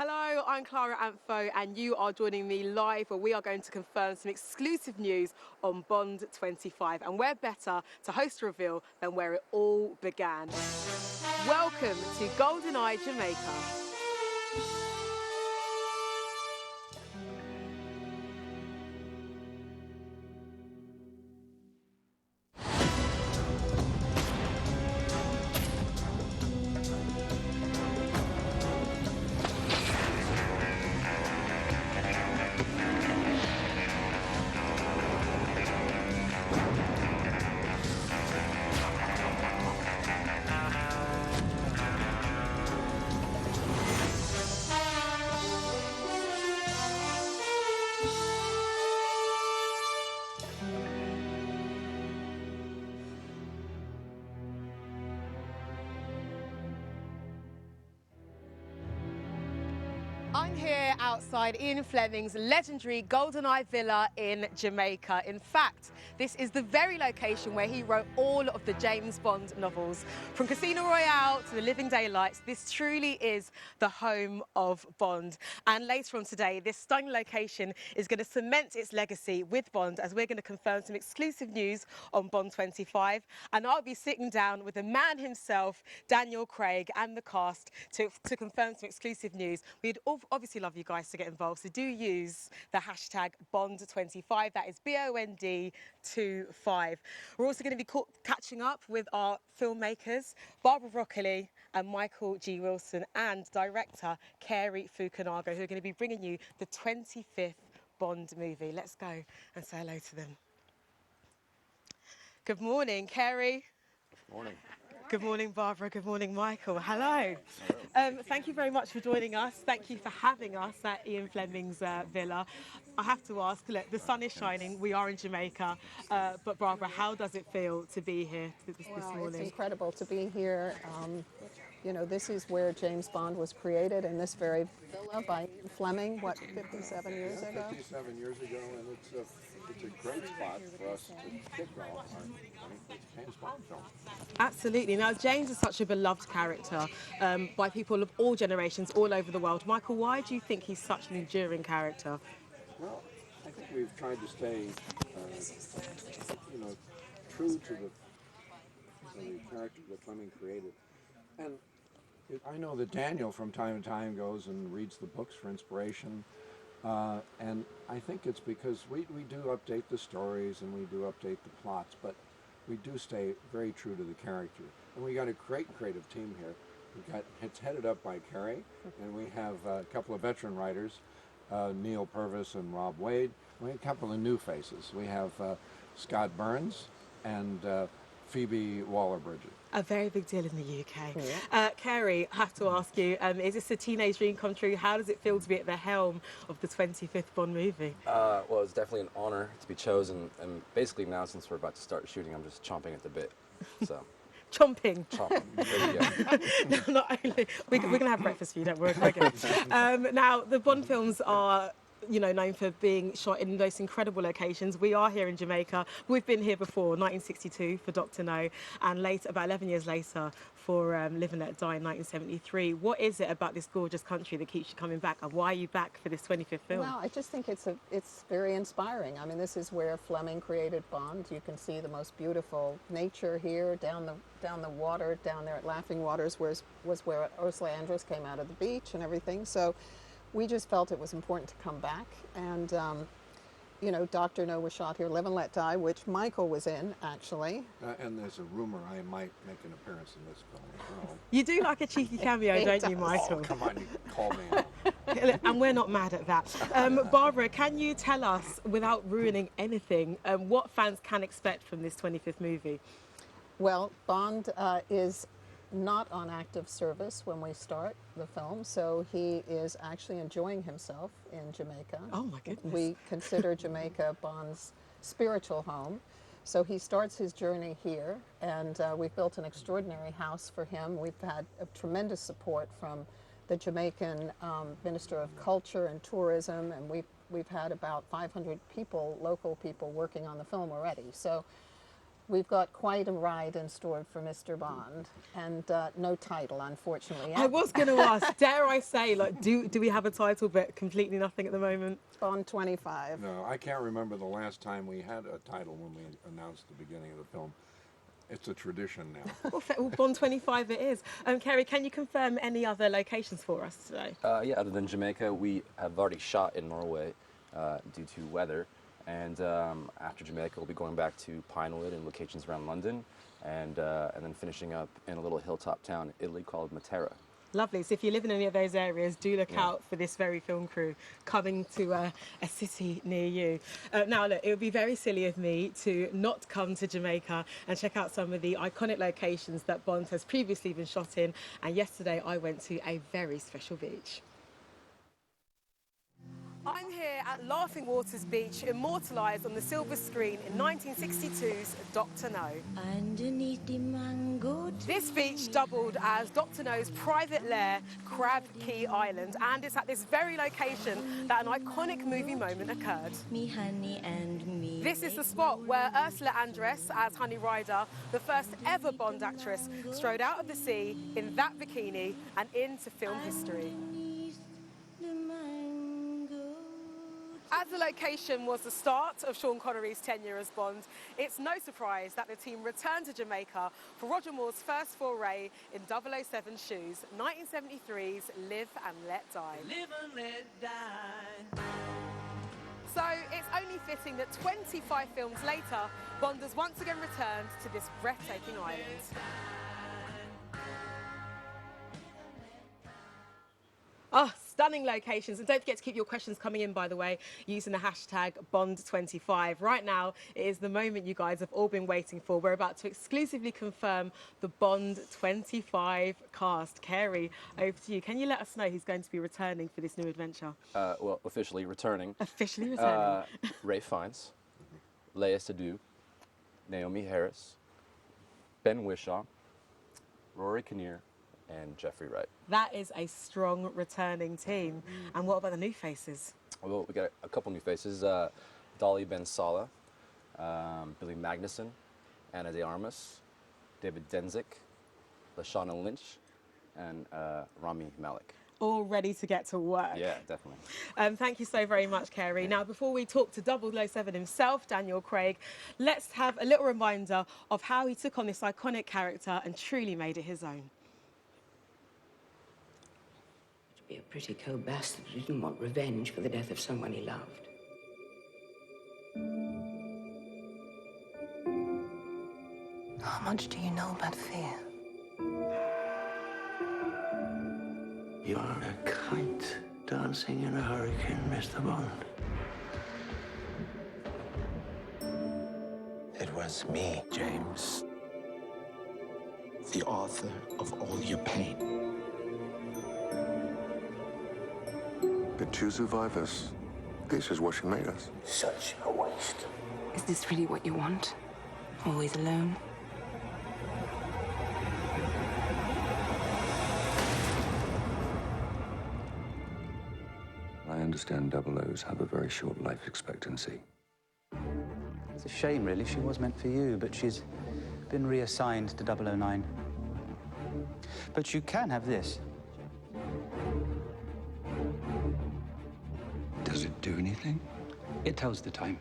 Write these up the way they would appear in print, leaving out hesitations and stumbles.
Hello, I'm Clara Antfo, and you are joining me live where we are going to confirm some exclusive news on Bond 25. And where better to host a reveal than where it all began. Welcome to GoldenEye Jamaica. I'm here outside Ian Fleming's legendary GoldenEye villa in Jamaica. In fact, this is the very location where he wrote all of the James Bond novels. From Casino Royale to The Living Daylights, this truly is the home of Bond. And later on today, this stunning location is going to cement its legacy with Bond as we're going to confirm some exclusive news on Bond 25. And I'll be sitting down with the man himself, Daniel Craig, and the cast to confirm some exclusive news. We'd obviously love you guys to get involved, so do use the hashtag Bond25, that is BOND25. We're also going to be catching up with our filmmakers, Barbara Broccoli and Michael G. Wilson, and director Carey Fukunaga, who are going to be bringing you the 25th Bond movie. Let's go and say hello to them. Good morning, Carey. Morning. Good morning, Barbara. Good morning, Michael. Hello. Thank you very much for joining us. Thank you for having us at Ian Fleming's villa. I have to ask, look, the sun is shining. We are in Jamaica. But Barbara, how does it feel to be here this morning? It's incredible to be here. You know, this is where James Bond was created, in this very villa by Ian Fleming, what, 57 years ago? 57 years ago, and it's a great spot for us to kick off our 25th James Bond film. Absolutely. Now, James is such a beloved character by people of all generations, all over the world. Michael, why do you think he's such an enduring character? Well, I think we've tried to stay, true to the character that Fleming created. And I know that Daniel from time to time goes and reads the books for inspiration. And I think it's because we do update the stories and we do update the plots, but we do stay very true to the character. And we got a great creative team here. It's headed up by Carey, and we have a couple of veteran writers, Neil Purvis and Rob Wade. We have a couple of new faces. We have Scott Burns and Phoebe Waller-Bridget. A very big deal in the UK. Yeah. Carey, I have to ask you, is this a teenage dream come true? How does it feel to be at the helm of the 25th Bond movie? Well, it's definitely an honor to be chosen, and basically now, since we're about to start shooting, I'm just chomping at the bit. So. Chomping. Chomping. There you go. Not only, we're going to have breakfast for you, don't worry. Now, the Bond films are known for being shot in those incredible locations. We are here in Jamaica. We've been here before, 1962 for Dr. No, and later, about 11 years later, for Live and Let Die in 1973. What is it about this gorgeous country that keeps you coming back, and why are you back for this 25th film? Well, I just think it's very inspiring. I mean, this is where Fleming created Bond. You can see the most beautiful nature here, down the water, down there at Laughing Waters, was where Ursula Andress came out of the beach and everything. So we just felt it was important to come back. And, Dr. No was shot here, Live and Let Die, which Michael was in, actually. And there's a rumor I might make an appearance in this film as well. You do like a cheeky cameo, don't you, Michael? Oh, come on, you call me out. And we're not mad at that. Barbara, can you tell us, without ruining anything, what fans can expect from this 25th movie? Well, Bond is not on active service when we start the film, so he is actually enjoying himself in Jamaica. Oh my goodness. We consider Jamaica Bond's spiritual home. So he starts his journey here, and we've built an extraordinary house for him. We've had a tremendous support from the Jamaican Minister of Culture and Tourism, and we've had about 500 people, local people, working on the film already. So We've got quite a ride in store for Mr. Bond, and no title, unfortunately. I was going to ask, dare I say, like, do we have a title, but completely nothing at the moment? Bond 25. No, I can't remember the last time we had a title when we announced the beginning of the film. It's a tradition now. Well, Bond 25 it is. Kerry, can you confirm any other locations for us today? Yeah, other than Jamaica, we have already shot in Norway due to weather. And after Jamaica, we'll be going back to Pinewood and locations around London, and then finishing up in a little hilltop town in Italy called Matera. Lovely. So if you live in any of those areas, do look out for this very film crew coming to a city near you. Now, look, it would be very silly of me to not come to Jamaica and check out some of the iconic locations that Bond has previously been shot in. And yesterday, I went to a very special beach. I'm here at Laughing Waters Beach, immortalised on the silver screen in 1962's Dr. No. Underneath the mango tree. This beach doubled as Dr. No's private lair, Crab Key Island, and it's at this very location that an iconic movie moment occurred. Me honey and me. This is the spot where Ursula Andress, as Honey Rider, the first ever Bond actress, strode out of the sea in that bikini and into film history. Underneath the mango. As the location was the start of Sean Connery's tenure as Bond, it's no surprise that the team returned to Jamaica for Roger Moore's first foray in 007's shoes, 1973's Live and Let Die. Live and let die. So it's only fitting that 25 films later, Bond has once again returned to this breathtaking island. Oh, stunning locations. And don't forget to keep your questions coming in, by the way, using the hashtag Bond25. Right now, it is the moment you guys have all been waiting for. We're about to exclusively confirm the Bond 25 cast. Kerry, over to you. Can you let us know who's going to be returning for this new adventure? Well, officially returning. Officially returning. Ray Fiennes, Léa Seydoux, Naomi Harris, Ben Whishaw, Rory Kinnear, and Jeffrey Wright. That is a strong returning team. And what about the new faces? Well, we got a couple new faces. Dolly Ben Sala, Billy Magnuson, Anna de Armas, David Denzik, Lashana Lynch, and Rami Malek. All ready to get to work. Yeah, definitely. Thank you so very much, Kerry. Now, before we talk to 007 himself, Daniel Craig, let's have a little reminder of how he took on this iconic character and truly made it his own. Be a pretty cold bastard who didn't want revenge for the death of someone he loved. How much do you know about fear? You're a kite dancing in a hurricane, Mr. Bond. It was me, James. The author of all your pain. The two survivors. This is what she made us. Such a waste. Is this really what you want? Always alone? I understand double O's have a very short life expectancy. It's a shame, really. She was meant for you, but she's been reassigned to 009. But you can have this. Does it do anything? It tells the time.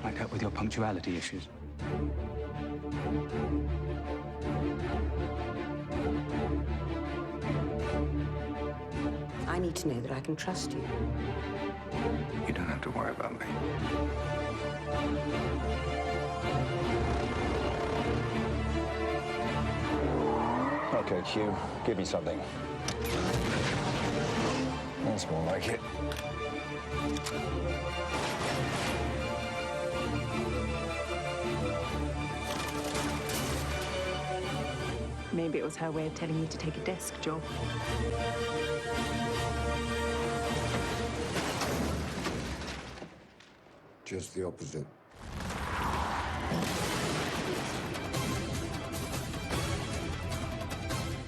Like that with your punctuality issues. I need to know that I can trust you. You don't have to worry about me. Okay, Q, give me something. That's more like it. Maybe it was her way of telling you to take a desk job. Just the opposite.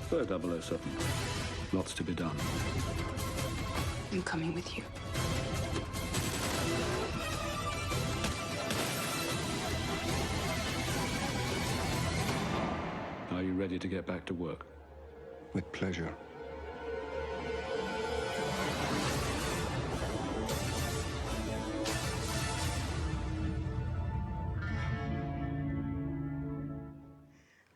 For 007. Lots to be done. I'm coming with you. Are you ready to get back to work? With pleasure.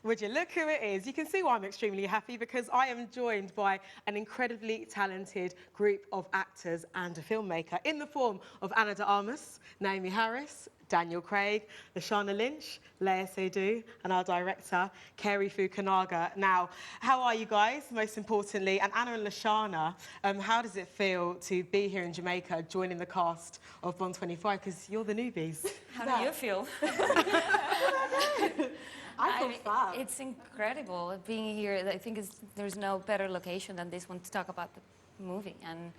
Would you look who it is? You can see why I'm extremely happy, because I am joined by an incredibly talented group of actors and a filmmaker in the form of Anna de Armas, Naomi Harris, Daniel Craig, Lashana Lynch, Leia Seydoux, and our director, Kerry Fukunaga. Now, how are you guys, most importantly? And Anna and Lashana, how does it feel to be here in Jamaica joining the cast of Bond 25? Because you're the newbies. How do you feel? I feel fab. It's incredible being here. I think there's no better location than this one to talk about the movie. And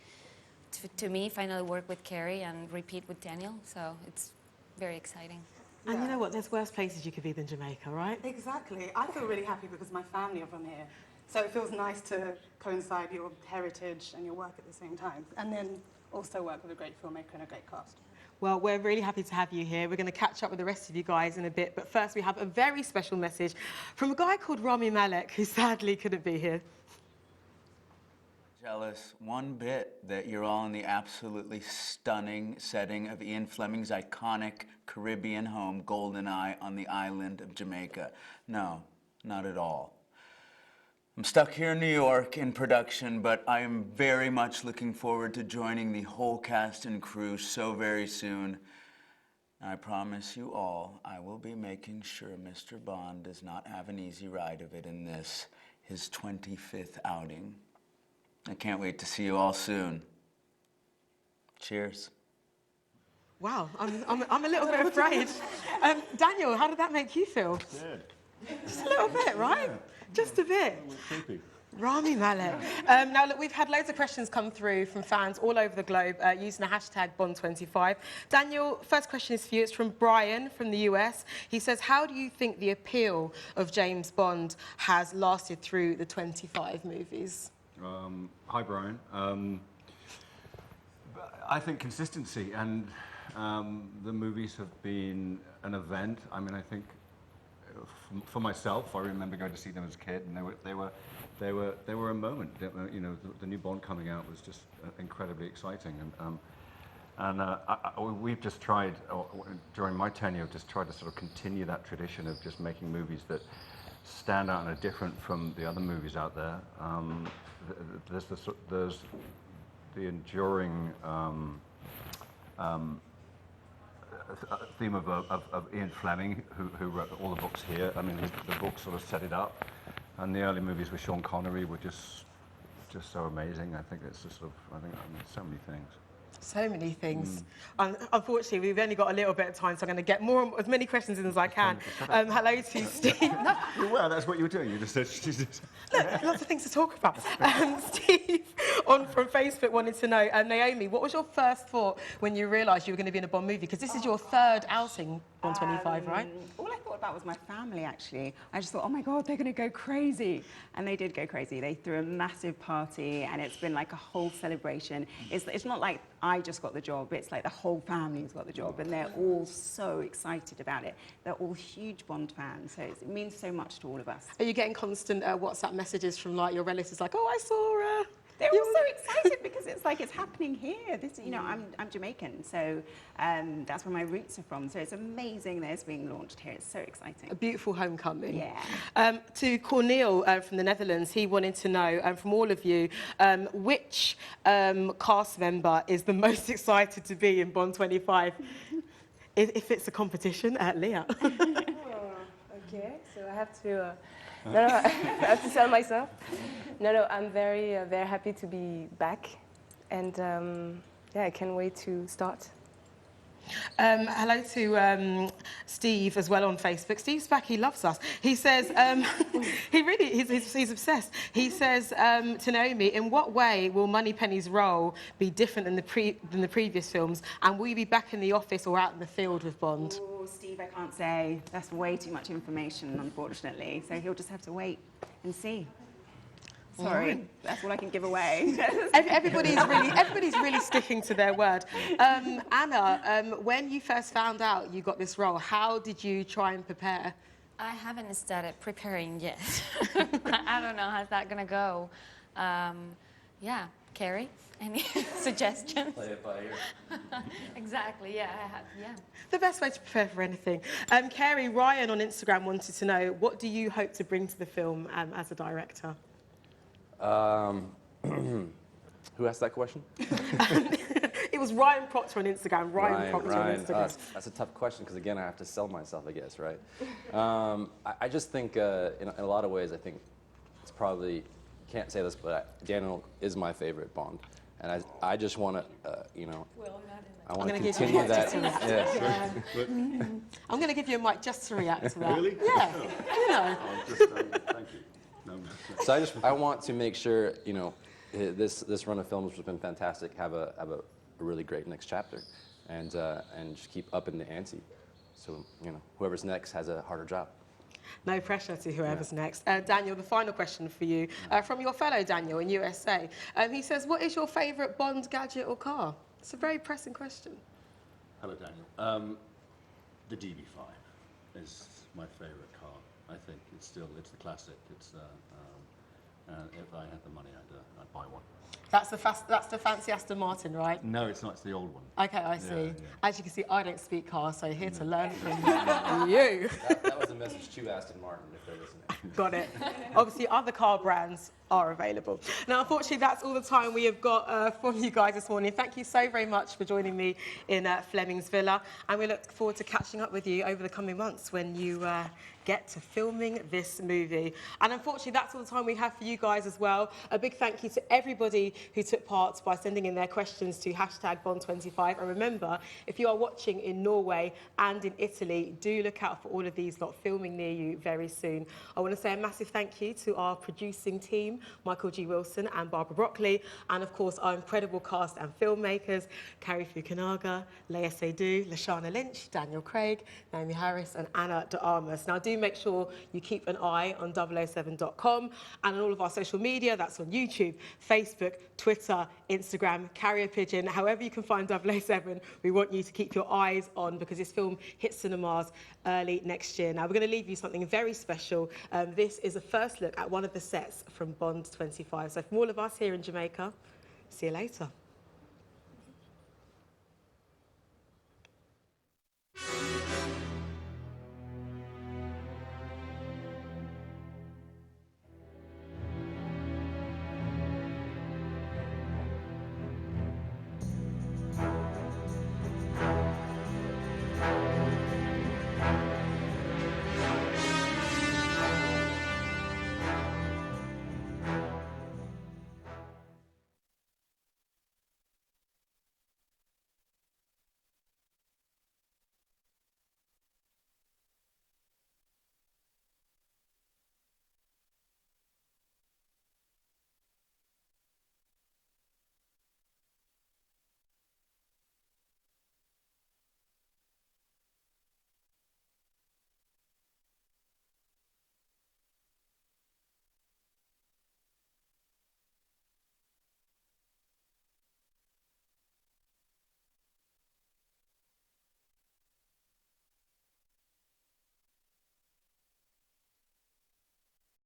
to me, finally work with Kerry and repeat with Daniel. So it's very exciting. And you know what? There's worse places you could be than Jamaica, right? Exactly. I feel really happy because my family are from here. So it feels nice to coincide your heritage and your work at the same time. And then also work with a great filmmaker and a great cast. Well, we're really happy to have you here. We're going to catch up with the rest of you guys in a bit. But first, we have a very special message from a guy called Rami Malek, who sadly couldn't be here. Jealous one bit that you're all in the absolutely stunning setting of Ian Fleming's iconic Caribbean home, GoldenEye, on the island of Jamaica. No, not at all. I'm stuck here in New York in production, but I am very much looking forward to joining the whole cast and crew so very soon. I promise you all, I will be making sure Mr. Bond does not have an easy ride of it in this, his 25th outing. I can't wait to see you all soon. Cheers. Wow, I'm a little bit afraid. Daniel, how did that make you feel? Good. Just a little bit, right? Yeah. Just a bit. Creepy. Rami Malek. Now, look, we've had loads of questions come through from fans all over the globe using the hashtag Bond25. Daniel, first question is for you. It's from Brian from the US. He says, how do you think the appeal of James Bond has lasted through the 25 movies? Hi, Brian. I think consistency, and the movies have been an event. I mean, I think for myself, I remember going to see them as a kid, and they were a moment. You know, the new Bond coming out was just incredibly exciting, and we've just tried during my tenure, just tried to sort of continue that tradition of just making movies that stand out and are different from the other movies out there. There's the enduring theme of Ian Fleming, who wrote all the books here. I mean, the books sort of set it up, and the early movies with Sean Connery were just so amazing. I think it's just sort of, I mean, so many things. So many things. Unfortunately, we've only got a little bit of time, so I'm going to get as many questions in as I can. Hello to Steve. Well, that's what you were doing. You just said, Look, lots of things to talk about. Steve from Facebook wanted to know, Naomi, what was your first thought when you realised you were going to be in a Bond movie? Because this is your third outing on 25, right? All I thought about was my family, actually. I just thought, oh my God, they're going to go crazy. And they did go crazy. They threw a massive party, and it's been like a whole celebration. It's not like I just got the job, it's like the whole family's got the job, and they're all so excited about it. They're all huge Bond fans, so it means so much to all of us. Are you getting constant WhatsApp messages from like your relatives like, oh, I saw They're all so excited because it's like it's happening here. This, you know, I'm Jamaican, so that's where my roots are from. So it's amazing that it's being launched here. It's so exciting. A beautiful homecoming. Yeah. To Cornel from the Netherlands, he wanted to know from all of you which cast member is the most excited to be in Bond 25. If it's a competition, Leah. Okay, so I have to. No, I have to sell myself. No, I'm very happy to be back, and yeah, I can't wait to start. Hello to Steve as well on Facebook. Steve's back, he loves us. He says, he's obsessed. He says to Naomi, in what way will Moneypenny's role be different than the previous films? And will you be back in the office or out in the field with Bond? Oh, Steve, I can't say. That's way too much information, unfortunately. So he'll just have to wait and see. Sorry, that's all I can give away. Everybody's really sticking to their word. Anna, when you first found out you got this role, how did you try and prepare? I haven't started preparing yet. I don't know how's that gonna go. Yeah, Carrie, any suggestions? Play it by ear. Exactly. Yeah, I have. Yeah. The best way to prepare for anything. Carrie, Ryan on Instagram wanted to know, what do you hope to bring to the film as a director? Who asked that question? It was Ryan Proctor on Instagram. Ryan Proctor on Instagram. That's a tough question because, again, I have to sell myself, I guess, right? I just think, in a lot of ways, I think it's probably, can't say this, but Daniel is my favorite Bond. And I just want to, you know, I want to continue that. Yeah. I'm going to give you a mic just to react to that. Really? Yeah. You know. Thank you. No. So I want to make sure, you know, this run of films, which has been fantastic, have a really great next chapter, and just keep upping the ante. So, you know, whoever's next has a harder job. No pressure to whoever's next. Daniel, the final question for you, from your fellow Daniel in USA. He says, what is your favourite Bond gadget or car? It's a very pressing question. Hello, Daniel. The DB5 is my favourite car. I think it's the classic. It's if I had the money, I'd buy one. That's the fancy Aston Martin, right? No, it's not. It's the old one. Okay, I see. Yeah. As you can see, I don't speak cars, so here to learn from you. That was a message to Aston Martin, if they're listening. Got it. Obviously, other car brands are available. Now, unfortunately, that's all the time we have got from you guys this morning. Thank you so very much for joining me in Fleming's Villa, and we look forward to catching up with you over the coming months when you get to filming this movie. And unfortunately, that's all the time we have for you guys as well. A big thank you to everybody who took part by sending in their questions to #Bond25. And remember, if you are watching in Norway and in Italy, do look out for all of these lot filming near you very soon. I want to say a massive thank you to our producing team, Michael G. Wilson and Barbara Broccoli, and of course our incredible cast and filmmakers, Carrie Fukunaga, Leia Seydoux, Lashana Lynch, Daniel Craig, Naomi Harris and Anna de Armas. Now do make sure you keep an eye on 007.com and on all of our social media. That's on YouTube, Facebook, Twitter, Instagram, Carrier Pigeon, however you can find 007. We want you to keep your eyes on, because this film hits cinemas early next year. Now we're going to leave you something very special. This is a first look at one of the sets from Bond 25. So from all of us here in Jamaica, see you later.